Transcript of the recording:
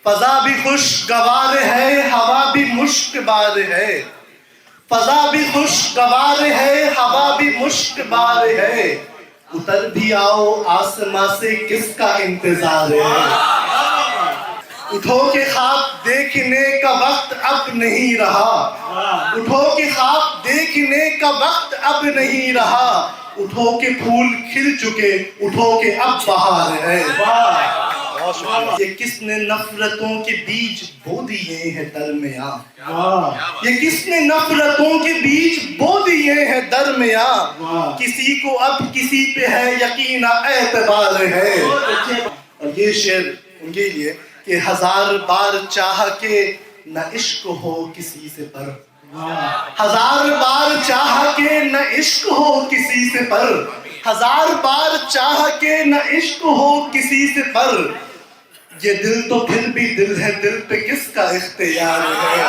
فضا بھی خوشگوار ہے، ہوا بھی مشک بار ہے، فضا بھی خوشگوار ہے، ہوا بھی مشک بار ہے، اتر بھی آؤ آسماں سے کس کا انتظار ہے۔ اٹھو کہ خواب دیکھنے کا وقت اب نہیں رہا، اٹھو کہ خواب دیکھنے کا وقت اب نہیں رہا، اٹھو کہ پھول کھل چکے، اٹھو کہ اب بہار ہے۔ یہ کس نے نفرتوں کے بیج بو دیے ہیں درمیاں، یہ کس نے نفرتوں کے بیج بو دیے ہیں درمیاں، کسی کو اب کسی پہ ہے یقین اعتبار ہے۔ اور یہ شعر ان کے لیے کہ ہزار بار چاہ کے نہ عشق ہو کسی سے پر، ہزار بار چاہ کے نہ عشق ہو کسی سے پر، ہزار بار چاہ کے نہ عشق ہو کسی سے پر، یہ دل تو پھر بھی دل ہے، دل پہ کس کا اختیار ہے۔